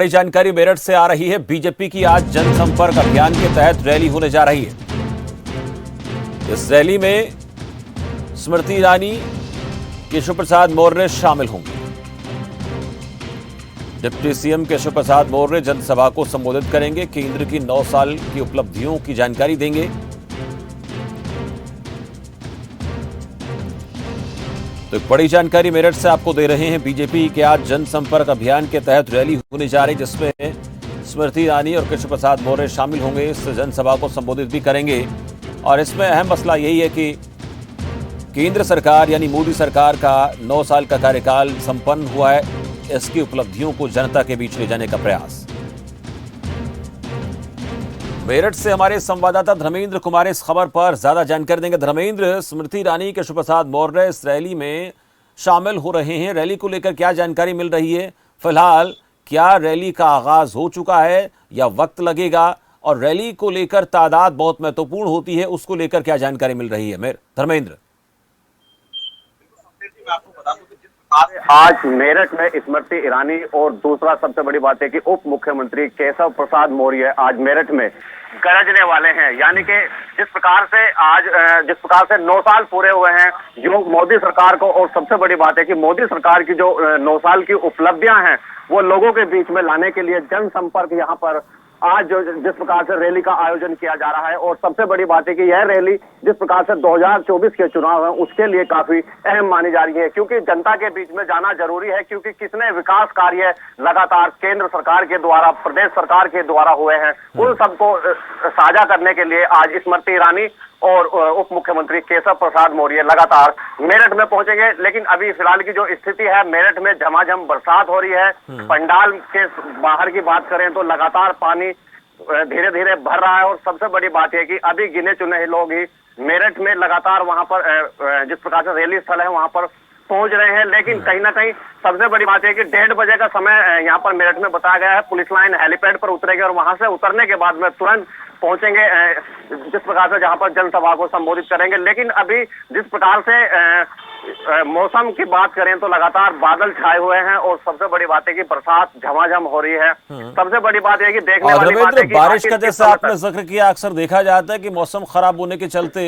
बड़ी जानकारी मेरठ से आ रही है। बीजेपी की आज जनसंपर्क अभियान के तहत रैली होने जा रही है। इस रैली में स्मृति ईरानी, केशव प्रसाद मौर्य शामिल होंगे। डिप्टी सीएम केशव प्रसाद मौर्य जनसभा को संबोधित करेंगे। केंद्र की 9 साल की उपलब्धियों की जानकारी देंगे। तो एक बड़ी जानकारी मेरठ से आपको दे रहे हैं। बीजेपी के आज जनसंपर्क अभियान के तहत रैली होने जा रही, जिसमें स्मृति ईरानी और केशव प्रसाद मौर्य शामिल होंगे। इस जनसभा को संबोधित भी करेंगे और इसमें अहम मसला यही है कि केंद्र सरकार यानी मोदी सरकार का 9 साल का कार्यकाल संपन्न हुआ है। इसकी उपलब्धियों को जनता के बीच ले जाने का प्रयास। मेरठ से हमारे संवाददाता धर्मेंद्र कुमार इस खबर पर ज्यादा जानकारी देंगे। धर्मेंद्र, स्मृति ईरानी, केशव प्रसाद मौर्य इस रैली में शामिल हो रहे हैं। रैली को लेकर क्या जानकारी मिल रही है? फिलहाल क्या रैली का आगाज हो चुका है या वक्त लगेगा? और रैली को लेकर तादाद बहुत महत्वपूर्ण होती है, उसको लेकर क्या जानकारी मिल रही है धर्मेंद्र? आज मेरठ में स्मृति ईरानी और दूसरा सबसे बड़ी बात है कि उप मुख्यमंत्री केशव प्रसाद मौर्य आज मेरठ में गरजने वाले हैं। यानी कि जिस प्रकार से 9 साल पूरे हुए हैं जो मोदी सरकार को, और सबसे बड़ी बात है कि मोदी सरकार की जो 9 साल की उपलब्धियां हैं वो लोगों के बीच में लाने के लिए जनसंपर्क यहाँ पर आज जिस प्रकार से रैली का आयोजन किया जा रहा है। और सबसे बड़ी बात है कि यह रैली जिस प्रकार से 2024 के चुनाव है उसके लिए काफी अहम मानी जा रही है, क्योंकि जनता के बीच में जाना जरूरी है। क्योंकि कितने विकास कार्य लगातार केंद्र सरकार के द्वारा, प्रदेश सरकार के द्वारा हुए हैं, उन सबको साझा करने के लिए आज स्मृति ईरानी और उप मुख्यमंत्री केशव प्रसाद मौर्य लगातार मेरठ में पहुंचेंगे। लेकिन अभी फिलहाल की जो स्थिति है, मेरठ में झमाझम बरसात हो रही है। पंडाल के बाहर की बात करें तो लगातार पानी धीरे धीरे भर रहा है। और सबसे बड़ी बात है कि अभी गिने चुने लोग ही मेरठ में लगातार वहां पर जिस प्रकार से रैली स्थल है वहां पर पहुंच रहे हैं। लेकिन कहीं ना कहीं सबसे बड़ी बात है कि 1:30 बजे का समय यहाँ पर मेरठ में बताया गया है। पुलिस लाइन हेलीपैड पर उतरेगी और वहां से उतरने के बाद में तुरंत पहुंचेंगे जिस प्रकार से जहां पर जनसभा को संबोधित करेंगे। लेकिन अभी जिस प्रकार से मौसम की बात करें तो लगातार बादल छाए हुए हैं और सबसे बड़ी बात है कि बरसात झमाझम हो रही है। सबसे बड़ी बात है कि देखने वाली बात है कि बारिश का जैसा आपने जिक्र किया, अक्सर देखा जाता है कि मौसम खराब होने के चलते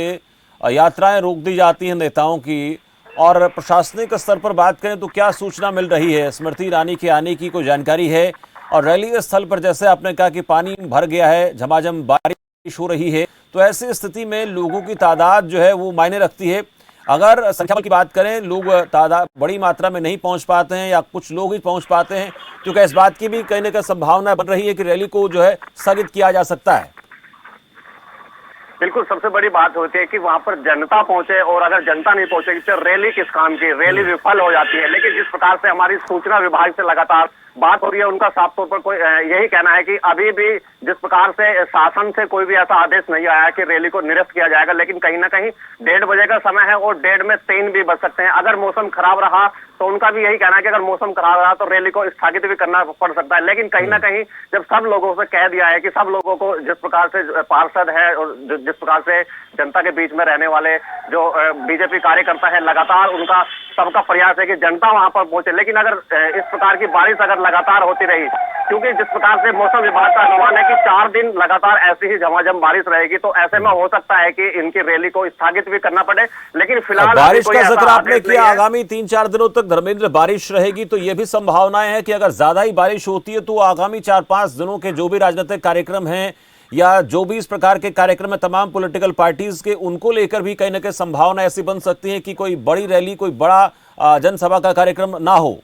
यात्राएं रोक दी जाती हैं नेताओं की। और प्रशासनिक स्तर पर बात करें तो क्या सूचना मिल रही है? स्मृति ईरानी के आने की कोई जानकारी है? और रैली स्थल पर जैसे आपने कहा कि पानी भर गया है, झमाझम बारिश हो रही है, तो ऐसी स्थिति में लोगों की तादाद जो है वो मायने रखती है। अगर संख्या की बात करें, लोग तादाद बड़ी मात्रा में नहीं पहुंच पाते हैं या कुछ लोग ही पहुंच पाते हैं, क्योंकि इस बात की भी कहीं ना कहीं संभावना बन रही है कि रैली को जो है स्थगित किया जा सकता है। बिल्कुल, सबसे बड़ी बात होती है कि वहां पर जनता पहुंचे, और अगर जनता नहीं पहुंचेगी तो रैली किस काम की? रैली विफल हो जाती है। लेकिन जिस प्रकार से हमारी सूचना विभाग से लगातार बात हो रही है, उनका साफ तौर पर कोई यही कहना है कि अभी भी जिस प्रकार से शासन से कोई भी ऐसा आदेश नहीं आया कि रैली को निरस्त किया जाएगा। लेकिन कहीं ना कहीं 1:30 बजे का समय है और 1:30 में 3 भी बज सकते हैं। अगर मौसम खराब रहा तो उनका भी यही कहना है कि अगर मौसम खराब रहा तो रैली को स्थगित भी करना पड़ सकता है। लेकिन कहीं ना कहीं जब सब लोगों से कह दिया है कि सब लोगों को, जिस प्रकार से पार्षद है और जिस प्रकार से जनता के बीच में रहने वाले जो बीजेपी कार्यकर्ता है, लगातार उनका सबका प्रयास है कि जनता वहां पर पहुंचे। लेकिन अगर इस प्रकार की बारिश अगर लगातार होती रही, क्योंकि जिस प्रकार से मौसम विभाग का अनुमान है कि 4 दिन लगातार ऐसी ही झमाझम बारिश रहेगी, तो ऐसे में हो सकता है कि इनकी रैली को स्थगित भी करना पड़े। लेकिन फिलहाल बारिश का जिक्र आपने किया, आगामी 3-4 दिनों तक धर्मेंद्र बारिश रहेगी, तो ये भी संभावनाएं हैं कि अगर ज्यादा ही बारिश होती है तो आगामी 4-5 दिनों के जो भी राजनीतिक कार्यक्रम हैं या जो भी इस प्रकार के कार्यक्रम है तमाम पॉलिटिकल पार्टीज के, उनको लेकर भी कहीं ना कहीं संभावना ऐसी बन सकती है कि कोई बड़ी रैली, कोई बड़ा जनसभा का कार्यक्रम ना हो।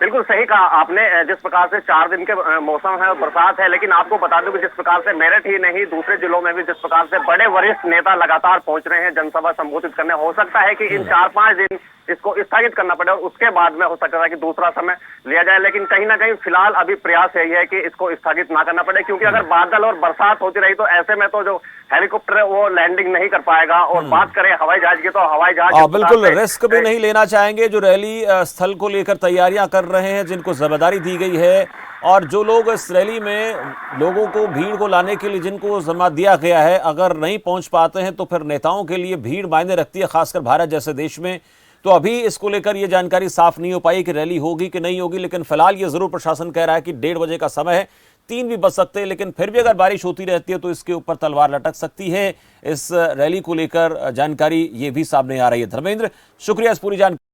बिल्कुल सही कहा आपने। जिस प्रकार से 4 दिन के मौसम है, बरसात है, लेकिन आपको बता दूं कि जिस प्रकार से मेरठ ही नहीं दूसरे जिलों में भी जिस प्रकार से बड़े वरिष्ठ नेता लगातार पहुंच रहे हैं जनसभा संबोधित करने, हो सकता है कि इन 4-5 दिन इसको स्थगित करना पड़े और उसके बाद में हो सकता है कि दूसरा समय लिया जाए। लेकिन कहीं ना कहीं फिलहाल अभी प्रयास यही है कि इसको स्थगित ना करना पड़े, क्योंकि अगर बादल और बरसात होती रही तो ऐसे में तो जो हेलीकॉप्टर है वो लैंडिंग नहीं कर पाएगा। और बात करें हवाई जहाज की, तो हवाई जहाज बिल्कुल रिस्क भी नहीं लेना चाहेंगे। जो रैली स्थल को लेकर तैयारियां कर रहे हैं, जिनको जिम्मेदारी दी गई है, और जो लोग इस रैली में लोगों को, भीड़ को लाने के लिए जिनको जिम्मा दिया गया है, अगर नहीं पहुंच पाते हैं तो फिर नेताओं के लिए भीड़ मायने रखती है, खासकर भारत जैसे देश में, तो अभी इसको लेकर ये जानकारी साफ नहीं हो पाई कि रैली होगी कि नहीं होगी, लेकिन फिलहाल ये जरूर प्रशासन कह रहा है कि 1:30 बजे का समय है, 3 भी बज सकते हैं, लेकिन फिर भी अगर बारिश होती रहती है तो इसके ऊपर तलवार लटक सकती है। इस रैली को लेकर जानकारी ये भी सामने आ रही है। धर्मेंद्र, शुक्रिया इस पूरी जानकारी।